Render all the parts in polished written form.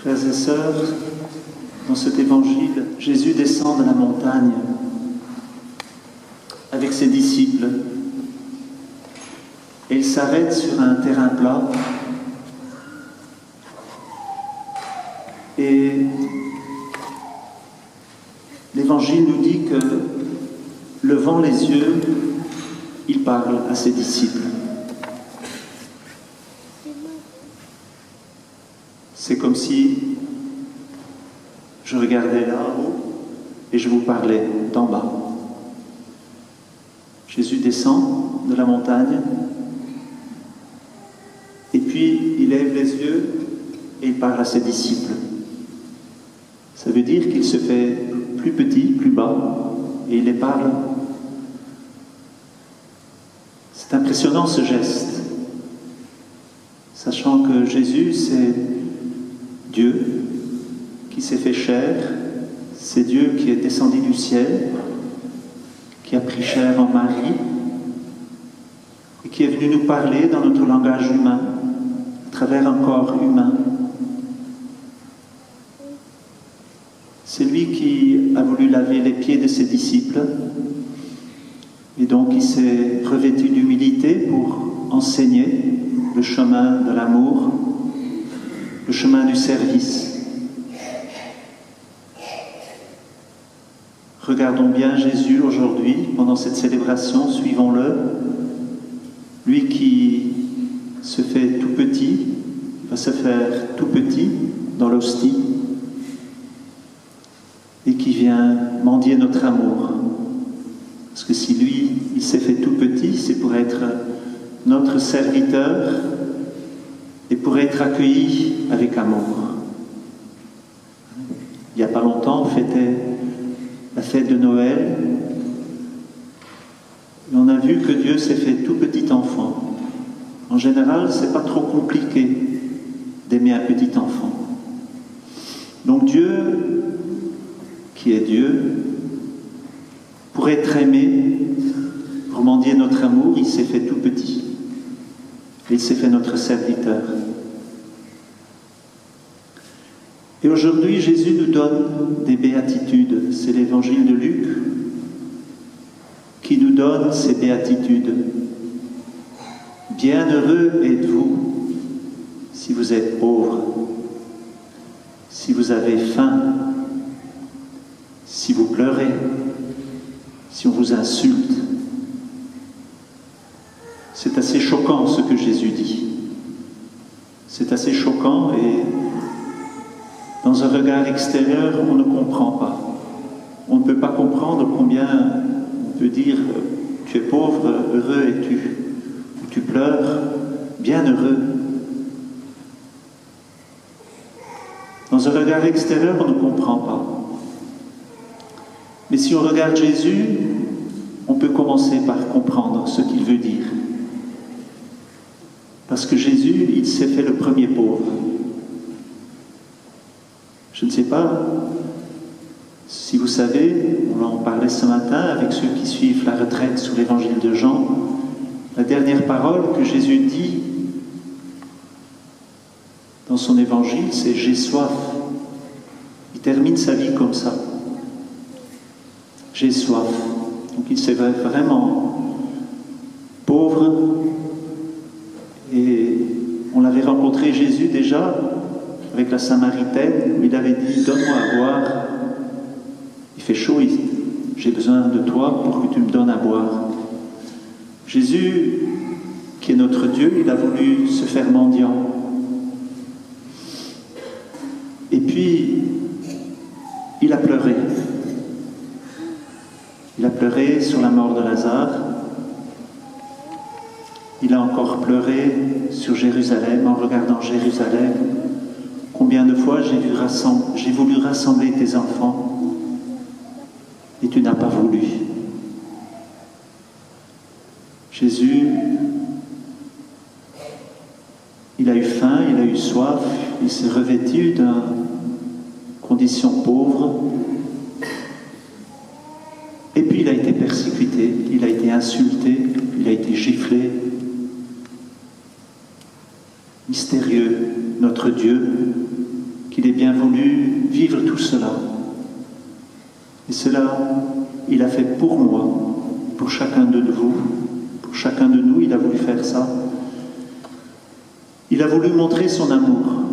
Frères et sœurs, dans cet évangile, Jésus descend de la montagne avec ses disciples et il s'arrête sur un terrain plat et l'évangile nous dit que, levant les yeux, il parle à ses disciples. C'est comme si je regardais là-haut et je vous parlais d'en bas. Jésus descend de la montagne et puis il lève les yeux et il parle à ses disciples. Ça veut dire qu'il se fait plus petit, plus bas et il les parle. C'est impressionnant ce geste, sachant que Jésus c'est Dieu qui s'est fait chair, c'est Dieu qui est descendu du ciel, qui a pris chair en Marie et qui est venu nous parler dans notre langage humain, à travers un corps humain. C'est lui qui a voulu laver les pieds de ses disciples et donc il s'est revêtu d'humilité pour enseigner le chemin de l'amour, le chemin du service. Regardons bien Jésus aujourd'hui, pendant cette célébration, suivons-le. Lui qui se fait tout petit, va se faire tout petit dans l'hostie et qui vient mendier notre amour. Parce que si lui, il s'est fait tout petit, c'est pour être notre serviteur et pour être accueilli avec amour. Il n'y a pas longtemps, on fêtait la fête de Noël, et on a vu que Dieu s'est fait tout petit enfant. En général, c'est pas trop compliqué d'aimer un petit enfant. Donc Dieu, qui est Dieu, pour être aimé, pour mendier notre amour, il s'est fait tout petit. Et il s'est fait notre serviteur. Et aujourd'hui, Jésus nous donne des béatitudes. C'est l'évangile de Luc qui nous donne ces béatitudes. Bienheureux êtes-vous si vous êtes pauvres, si vous avez faim, si vous pleurez, si on vous insulte. C'est assez choquant ce que Jésus dit. C'est assez choquant et dans un regard extérieur, on ne comprend pas. On ne peut pas comprendre combien on peut dire « tu es pauvre, heureux es-tu » ou « tu pleures, bien heureux ». Dans un regard extérieur, on ne comprend pas. Mais si on regarde Jésus, on peut commencer par comprendre ce qu'il veut dire. Parce que Jésus, il s'est fait le premier pauvre. Je ne sais pas si vous savez, on en parlait ce matin avec ceux qui suivent la retraite sur l'évangile de Jean, la dernière parole que Jésus dit dans son évangile, c'est « j'ai soif ». Il termine sa vie comme ça. J'ai soif. Donc il s'est vraiment pauvre et on l'avait rencontré Jésus déjà avec la Samaritaine, où il avait dit « donne-moi à boire ». Il fait chaud, j'ai besoin de toi pour que tu me donnes à boire. Jésus, qui est notre Dieu, il a voulu se faire mendiant. Et puis, il a pleuré. Il a pleuré sur la mort de Lazare. Il a encore pleuré sur Jérusalem, en regardant Jérusalem. Combien de fois j'ai voulu rassembler tes enfants et tu n'as pas voulu. Jésus, il a eu faim, il a eu soif, il s'est revêtu d'une condition pauvre et puis il a été persécuté, il a été insulté, il a été giflé. Mystérieux, notre Dieu, qu'il ait bien voulu vivre tout cela. Et cela, il a fait pour moi, pour chacun de vous, pour chacun de nous, il a voulu faire ça. Il a voulu montrer son amour.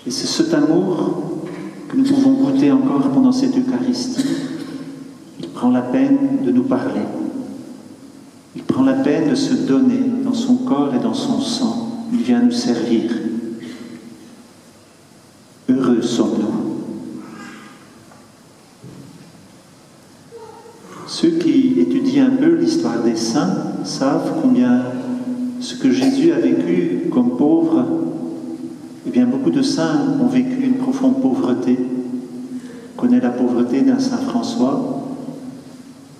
Et c'est cet amour que nous pouvons goûter encore pendant cette Eucharistie. Il prend la peine de nous parler. Il prend la peine de se donner dans son corps et dans son sang. Il vient nous servir. Heureux sommes-nous. Ceux qui étudient un peu l'histoire des saints savent combien ce que Jésus a vécu comme pauvre, eh bien beaucoup de saints ont vécu une profonde pauvreté. On connaît la pauvreté d'un saint François,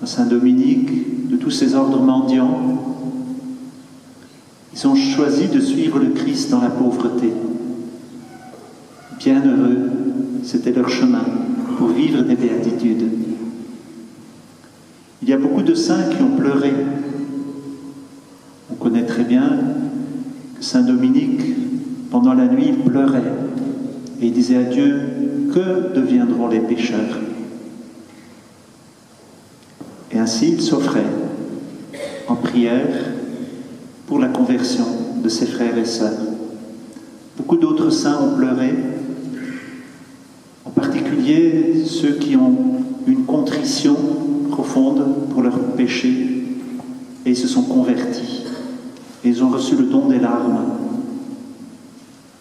d'un saint Dominique, de tous ces ordres mendiants. Ils ont choisi de suivre le Christ dans la pauvreté. Bienheureux, c'était leur chemin pour vivre des béatitudes. Il y a beaucoup de saints qui ont pleuré. On connaît très bien que saint Dominique, pendant la nuit, il pleurait et il disait à Dieu, que deviendront les pécheurs? Et ainsi il s'offrait en prière pour la conversion de ses frères et sœurs. Beaucoup d'autres saints ont pleuré, en particulier ceux qui ont une contrition profonde pour leurs péchés et ils se sont convertis. Et ils ont reçu le don des larmes.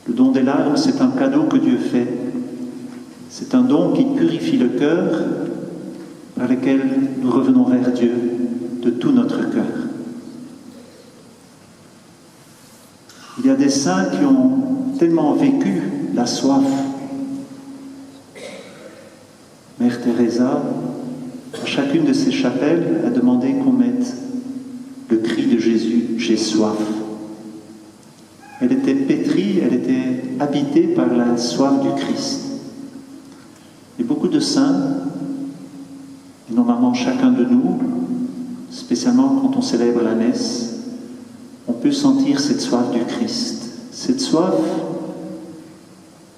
Le don des larmes, c'est un cadeau que Dieu fait. C'est un don qui purifie le cœur, par lequel nous revenons vers Dieu de tout notre cœur. Il y a des saints qui ont tellement vécu la soif. Mère Teresa, à chacune de ses chapelles, a demandé qu'on mette le cri de Jésus, « J'ai soif ». Elle était pétrie, elle était habitée par la soif du Christ. Et beaucoup de saints, et normalement chacun de nous, spécialement quand on célèbre la messe, on peut sentir cette soif du Christ, cette soif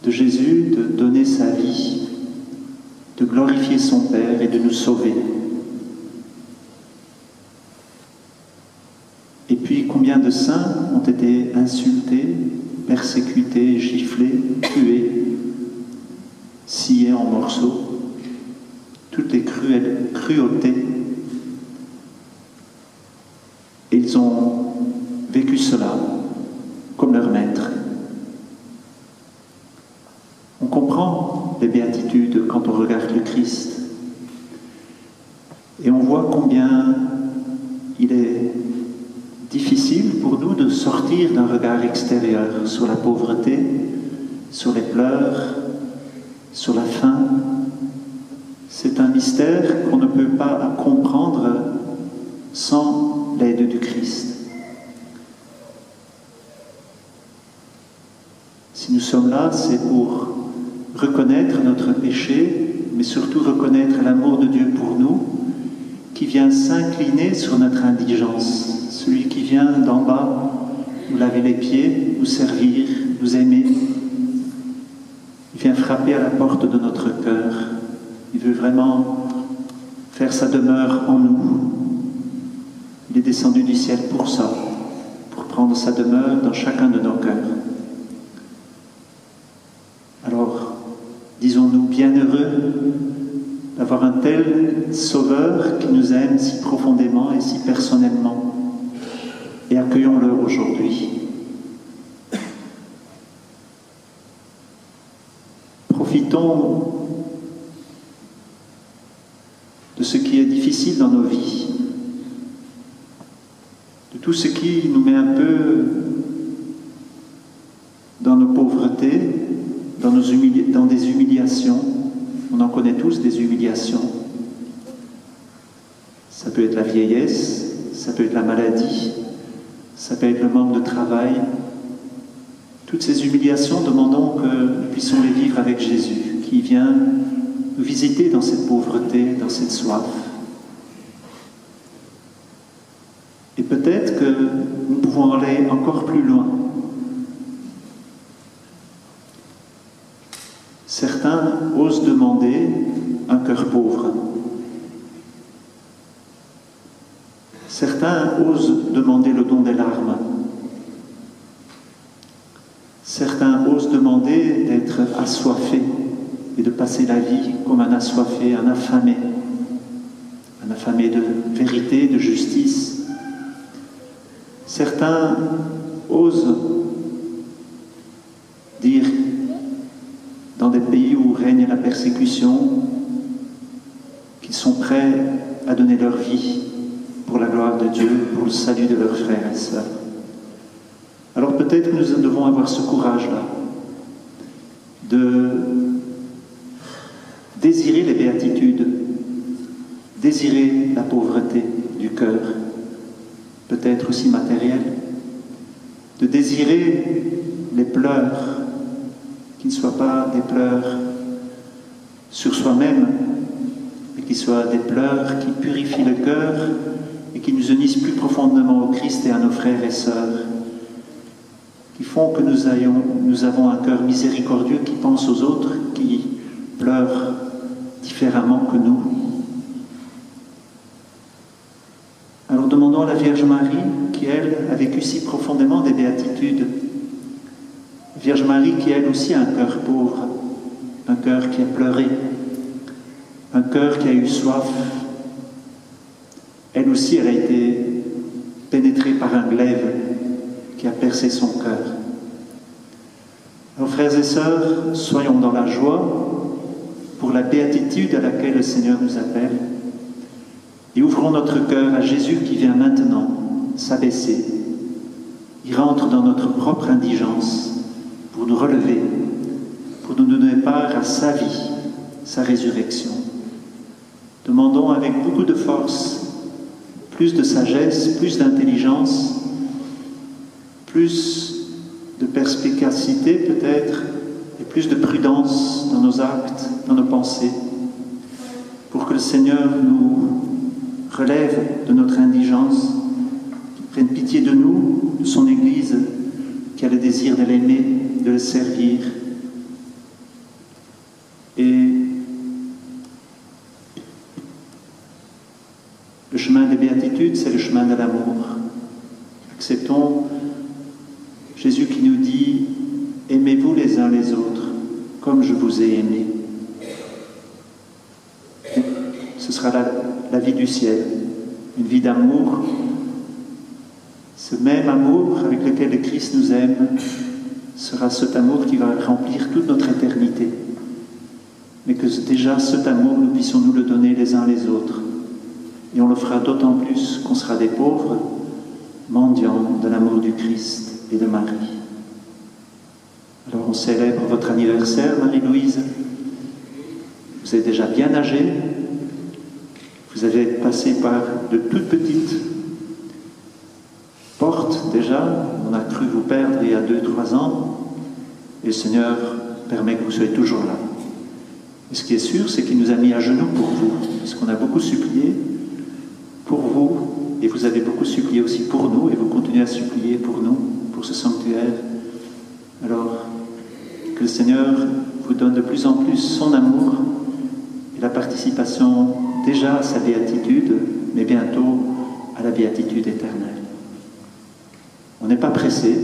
de Jésus de donner sa vie, de glorifier son Père et de nous sauver. Et puis combien de saints ont été insultés, persécutés, giflés, tués, sciés en morceaux, toutes les cruautés. Et ils ont vécu cela comme leur maître. On comprend les béatitudes quand on regarde le Christ. Et on voit combien il est difficile pour nous de sortir d'un regard extérieur sur la pauvreté, sur les pleurs, sur la faim. C'est un mystère qu'on ne peut pas comprendre sans l'aide du Christ. Si nous sommes là, c'est pour reconnaître notre péché, mais surtout reconnaître l'amour de Dieu pour nous, qui vient s'incliner sur notre indigence. Celui qui vient d'en bas nous laver les pieds, nous servir, nous aimer. Il vient frapper à la porte de notre cœur. Il veut vraiment faire sa demeure en nous. Il est descendu du ciel pour ça, pour prendre sa demeure dans chacun de nos cœurs. Alors, disons-nous bienheureux d'avoir un tel Sauveur qui nous aime si profondément et si personnellement. Et accueillons-le aujourd'hui. Profitons de ce qui est difficile dans nos vies, de tout ce qui nous met un peu dans nos pauvretés, dans des humiliations. On en connaît tous des humiliations. Ça peut être la vieillesse, ça peut être la maladie, ça peut être le manque de travail. Toutes ces humiliations, demandons que nous puissions les vivre avec Jésus, qui vient nous visiter dans cette pauvreté, dans cette soif. Et peut-être que nous pouvons aller encore plus loin. Certains osent demander un cœur pauvre. Certains osent demander le don des larmes. Certains osent demander d'être assoiffés et de passer la vie comme un assoiffé, un affamé de vérité, de justice. Certains osent dire, dans des pays où règne la persécution, qu'ils sont prêts à donner leur vie pour la gloire de Dieu, pour le salut de leurs frères et sœurs. Alors peut-être que nous devons avoir ce courage-là, de désirer les béatitudes, désirer la pauvreté du cœur, peut-être aussi matérielle, de désirer les pleurs, qui ne soient pas des pleurs sur soi-même, mais qui soient des pleurs qui purifient le cœur et qui nous unissent plus profondément au Christ et à nos frères et sœurs, qui font que nous avons un cœur miséricordieux qui pense aux autres, qui pleurent différemment que nous. Alors demandons à la Vierge Marie, qui elle a vécu si profondément des béatitudes, Vierge Marie qui elle aussi a un cœur pauvre, un cœur qui a pleuré, un cœur qui a eu soif. Elle aussi, elle a été pénétrée par un glaive qui a percé son cœur. Alors frères et sœurs, soyons dans la joie pour la béatitude à laquelle le Seigneur nous appelle et ouvrons notre cœur à Jésus qui vient maintenant s'abaisser. Il rentre dans notre propre indigence pour nous relever, pour nous donner part à sa vie, sa résurrection. Demandons avec beaucoup de force, plus de sagesse, plus d'intelligence, plus de perspicacité peut-être, et plus de prudence dans nos actes, dans nos pensées, pour que le Seigneur nous relève de notre indigence, prenne pitié de nous, de son Église, qui a le désir de l'aimer, de le servir. Et le chemin des béatitudes, c'est le chemin de l'amour. Acceptons Jésus qui nous dit « Aimez-vous les uns les autres, comme je vous ai aimé. » Ce sera la vie du ciel, une vie d'amour. Ce même amour avec lequel le Christ nous aime sera cet amour qui va remplir toute notre éternité. Mais que déjà cet amour, nous puissions nous le donner les uns les autres. Et on le fera d'autant plus qu'on sera des pauvres, mendiants de l'amour du Christ et de Marie. Alors on célèbre votre anniversaire, Marie-Louise. Vous êtes déjà bien âgée. Vous avez passé par de toutes petites portes déjà. On a cru vous perdre il y a 2-3 ans. Et le Seigneur permet que vous soyez toujours là. Et ce qui est sûr, c'est qu'il nous a mis à genoux pour vous. Parce qu'on a beaucoup supplié pour vous. Et vous avez beaucoup supplié aussi pour nous. Et vous continuez à supplier pour nous, pour ce sanctuaire. Alors, que le Seigneur vous donne de plus en plus son amour et la participation déjà à sa béatitude, mais bientôt à la béatitude éternelle. On n'est pas pressé,